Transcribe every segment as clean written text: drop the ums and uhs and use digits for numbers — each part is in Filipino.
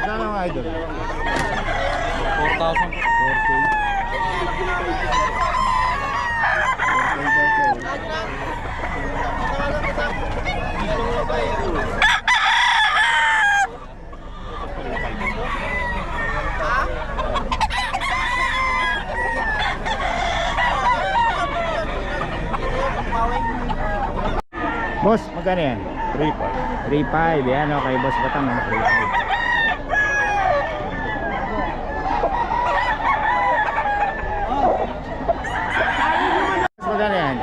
Magkano ang idol? 4,000 po. 4K. Boss, magkano yan? 3.5. 3.5. Yan o, kay Boss Batang. 3.5. Magkano yan?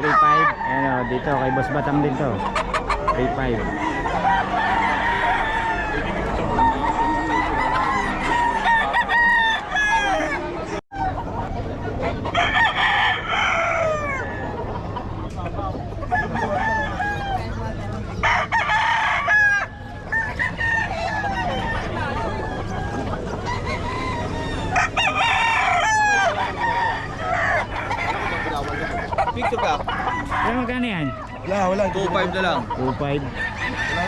3.5. Yan o, dito kay Boss Batang din to. 3.5. Picture ka? Pero magkano yan? Wala. 2.5 na lang. 2.5. Wala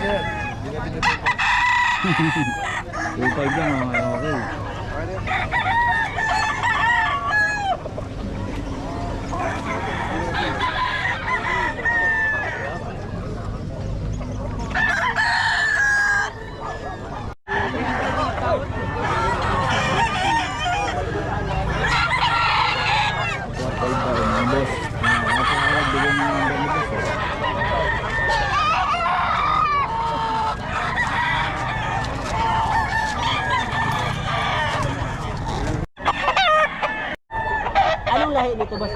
na yan. 2.5 lang, okay. Anong lahi nito, boss?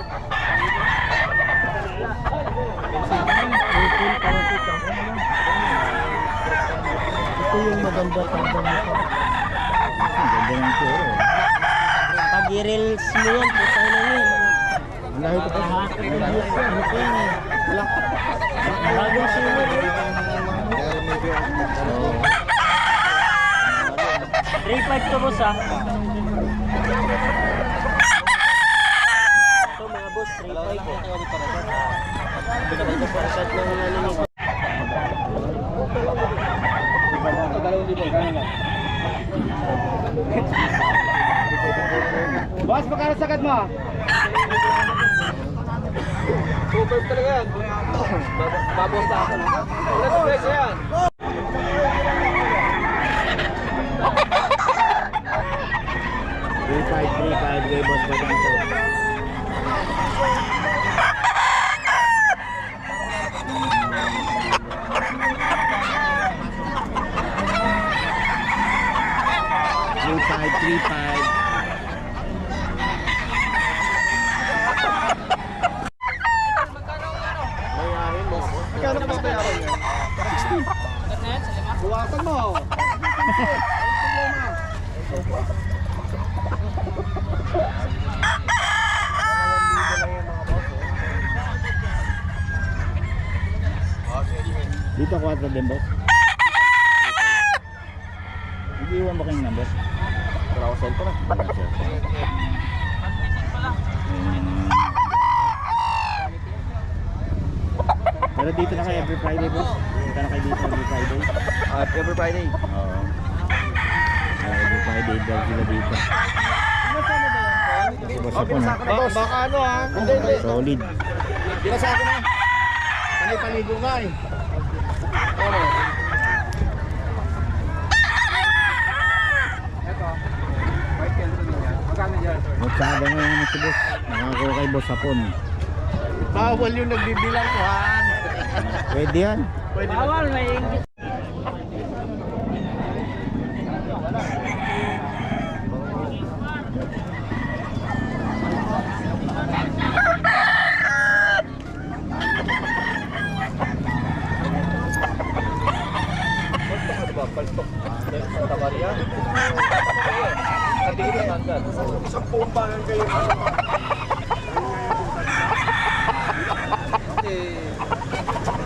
Ito yung maganda talaga nito. Ang ganda ng puro. Pag i-reels mo yan, putay na yan. Lahi ko pa. Bagong sunod. 3.5 to, boss, ah. Ito mga boss, 3.5 to. Ito pa shot ng ano nito. Boss, magkano sagad mo? 2.5 talaga yan. Babos na ako. Wala sa presyo yan. Kay Boss Batang to. Three five. Magkano pa bayaran niya? 60. Buwasan mo. Dito 4 din, boss. Nag-iwan ba kayong number? Wala ko cellphone na. Pero dito na kayo every Friday, boss. Dito na kayo dito every Friday. Every Friday. Oo. Every Friday daw sila dito. Si boss ako na. Baka ano ha? Hindi. Solid. Binasa ako na. Panay paligo nga eh. Ano? Magsada nga yan si boss. Nakakuha kay boss hapon. Bawal yung nagbibilang ko ha. Pwede yan. Bawal, may English. Paltok. Santa Maria. Katigil na hanggan. Isang pumpangan kayo.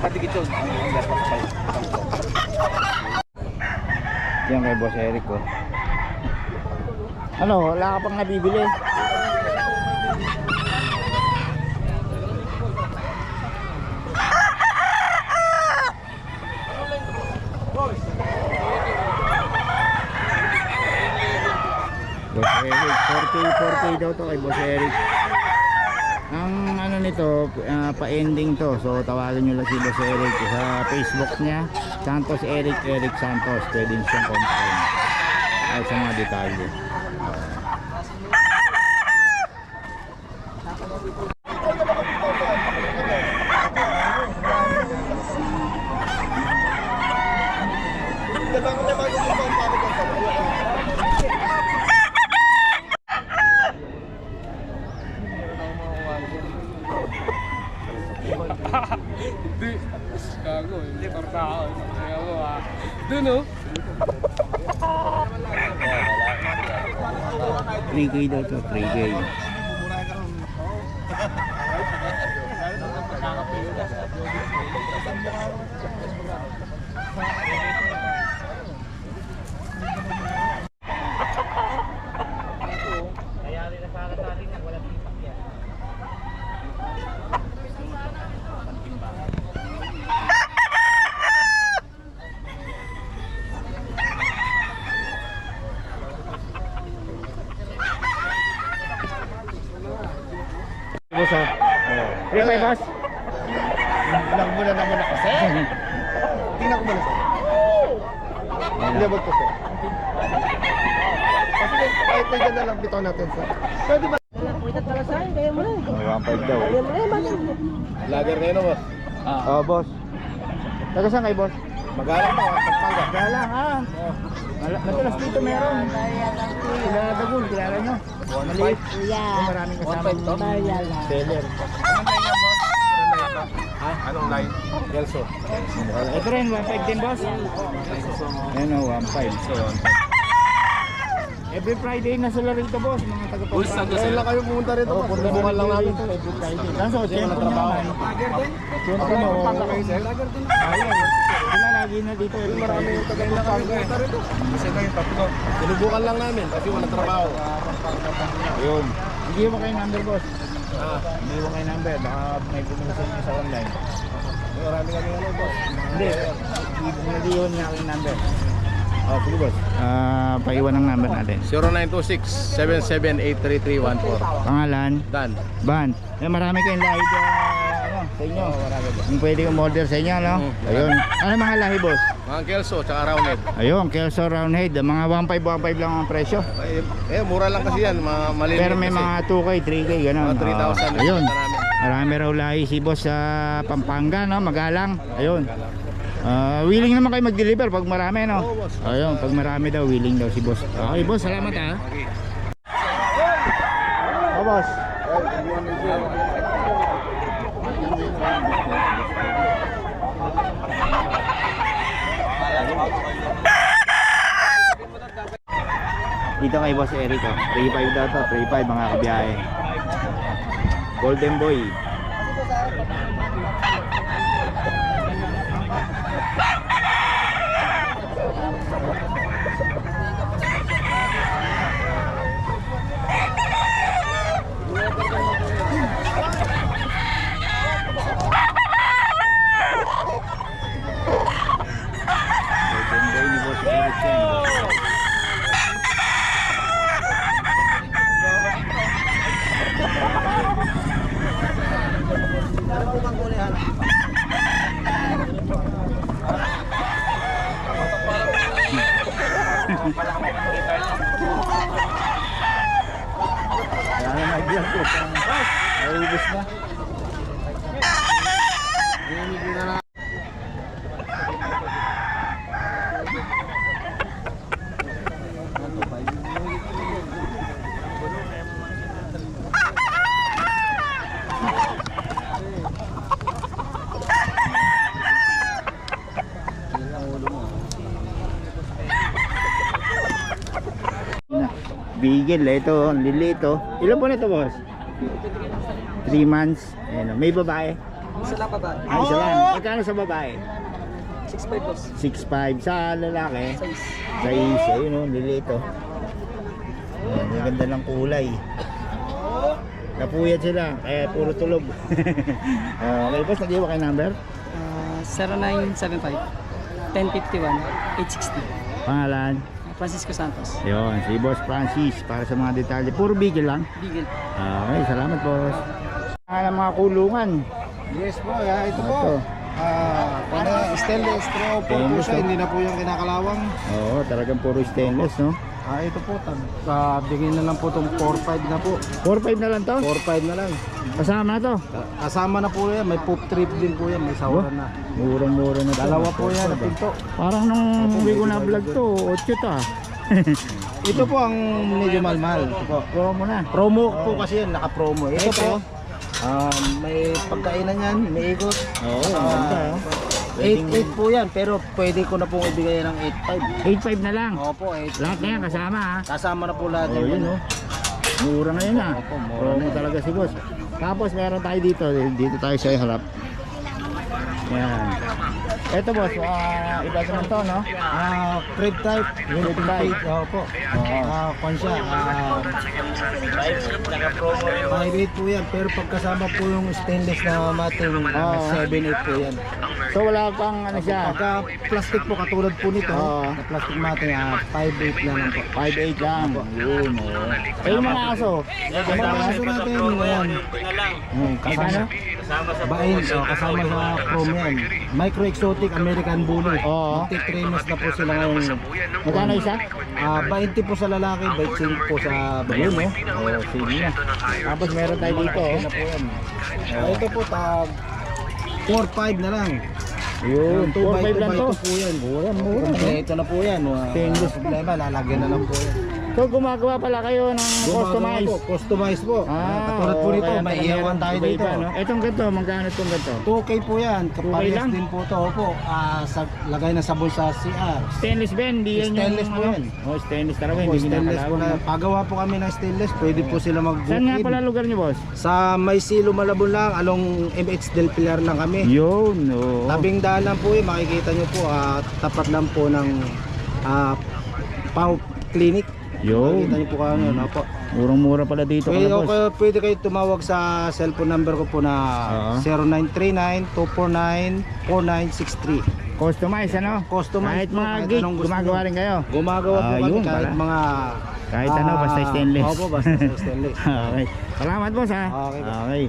Katigil yun. Yan kay boss Eric ko. Ano, wala ka pang nabibili? 4K daw to kay Boss Eric. Ang ano nito, pa-ending to. So tawagan nyo lang si Boss Eric sa Facebook niya, Santos Eric Santos. Pwede nyo siyang kontakin ay sa mga detalye. Hindi. Gago, hindi tartao. Kaya mo Dun oh. 3K daw to, 3K. Boss oh. 3.5 boss. Lang muna naman ako, sir. Tingnan ko muna, sir. Inabot ko, sir. Kasi kahit na dyan na lang bitaw natin, sir. Pwede ba? Oh, 1.5 daw. Lager kayo na, boss. Oh, boss. Taga saan kayo, boss? Magalang pa, Pampanga. Galang ha. Madalas dito meron. Sila Dagul, kilala nyo. Maliit. Maraming kasama. Seller. Anong line yan, boss? Ha? Anong line? Kelso. Ito rin, 1.5 din, boss. Ayan o, 1.5. So, every Friday na sila rito, boss. Mga taga-Pampanga. Kaya lang kayo pumunta rito, boss. Subukan lang namin. Every Friday. Kaso, siyempre trabaho. naman. Siyempre mo. Ayun. Sila lagi na dito. Every Marami Friday. yung taga-Pampanga rito. Kasi kayo tatlo. Sinubukan lang namin kasi walang trabaho. Ayun. Hindi mo kayo number, boss. Ah, Hindi mo kayo number. Baka may bumili sa inyo sa online. marami kami ano, boss. Hindi. Hindi yun niya aking number. Oh, sige, boss. Paiwan ang number natin. 0926-7783314. Pangalan? Dan. Ban. Marami kayong lahi dyan, sa inyo. Yung pwede umorder sa inyo, no? Ayun. Ano mga lahi, boss? Mga Kelso, tsaka Roundhead. Ayun, Kelso Roundhead. Mga 1.5 lang ang presyo. Mura lang kasi yan. Mga maliliit Pero may kasi. mga 2K, 3K, gano'n. Mga 3,000. Ayun. Marami. Marami raw lahi si boss sa Pampanga, no? Magalang. Ayun. Willing naman kayo mag-deliver pag marami, no? Oo, boss. Ayun, pag marami daw, willing daw si boss. Okay, boss, salamat ha. Okay. Oh, boss. Dito kay Boss Eric, 3.5 daw to, 3.5 mga kabiyahe. Golden Boy. Golden Boy ni Boss Eric yan. Wala na mag-vlog ko. Ay, ubus na. Bigel, ito, lilito. Ilan po nito, boss? 3 months. Ayan, may babae. Isa lang pa ba? Ay, isa lang. Magkano sa babae? 6.5 boss. 6.5. Sa lalaki? Size. Size, ayun o, lilito. Ayan, ang ganda ng kulay. Napuyat sila, kaya puro tulog. Okay, boss, nag-iwa kayo number? 0975 1051 860. Pangalan? Francisco Santos. Yun, si Boss Francis para sa mga detalye. Puro bigil lang. Bigil. Okay, salamat boss. Mga kulungan. Yes po, ito po. Ito. Stainless straw po Stainless, siya, oh. hindi na po yung kinakalawang. Oo, talagang puro stainless, no? Ito po, bigyan na lang po itong 4.5 na po. 4.5 na lang to? 4.5 na lang. Kasama na to? Kasama na po yan, may poop trip din po yan, may sawaran na. Murang-mura na to. Dalawa po yan na pinto. Parang nung hindi ko na vlog to, 8 to ah. Ito po ang medyo malmal. Ito po. Promo na. Promo po kasi yan, naka-promo. Ito po, may pagkainan yan, may ikot. Oo, maganda, oh. 8.8 po yan, pero pwede ko na pong ibigay ng 8.5. 8.5 na lang. Opo, 8.5. Lahat na yan kasama ah. Kasama na po lahat Oh, yun oh. Mura na yun ah. Opo, mura Promo na yun. talaga si boss. Tapos meron tayo dito. Dito tayo sa harap. Yan. Ito boss, iba naman to, no? Crib type. Crib type. Opo. Kung siya, 5.8 po yan, pero pagkasama po yung stainless na mating, 7.8 po yan. So wala pang ano siya. Pagka plastic po, katulad po nito, Oo. na plastic mating, 5.8 na lang po. 5.8 lang. Yun oh. Eh yung mga aso. Ang mga kaso natin, ayan, Kasama? bain, kasama sa chrome yan. Micro Exotic American Bully. Oo. Magti-3 na po sila ngayon. Magkano isa? 20 po sa lalaki, 25 po sa babae. Ayun oh. Oh, sige na. Tapos meron tayo dito oh. Na po yan. Ito po, 4.5 na lang. Yun, 4.5 lang to. po yan. Mura, mura. Ito na po yan. Stainless. Problema, lalagyan na lang po yan. So gumagawa pala kayo ng customize. Customize po. Katulad po oo, nito, kaya may pala iyawan meron tayo iba-iba, dito. no? Etong ganito, magkano itong ganito? 2K po yan. 2K Kapares lang? din po to. Opo. Lagay na sabon sa CR. Stainless ba yan? Hindi yan Stainless yung, po yan. Oh, stainless talaga, Opo, hindi stainless po ginakalawan. na. Pagawa po kami ng stainless, pwede po sila mag-book Saan nga in. pala lugar niyo, boss? Sa Maysilo, Malabon lang, along MH Del Pilar lang kami. Yun, oo. Tabing daan lang po makikita nyo po, tapat lang po ng Pau Clinic. Yun. Makikita nyo po kano, no po. Murang-mura pala dito, Pwede, boss. pwede kayo tumawag sa cellphone number ko po na 0939-249-4963. Customize, ano? Customize Kahit po, mga kahit gate, anong gusto gumagawa nyo. rin kayo. Gumagawa po kami yun kahit pala. mga Kahit ano, basta stainless. Opo, basta stainless. Okay. Salamat, boss, ha? Okay, boss. Okay.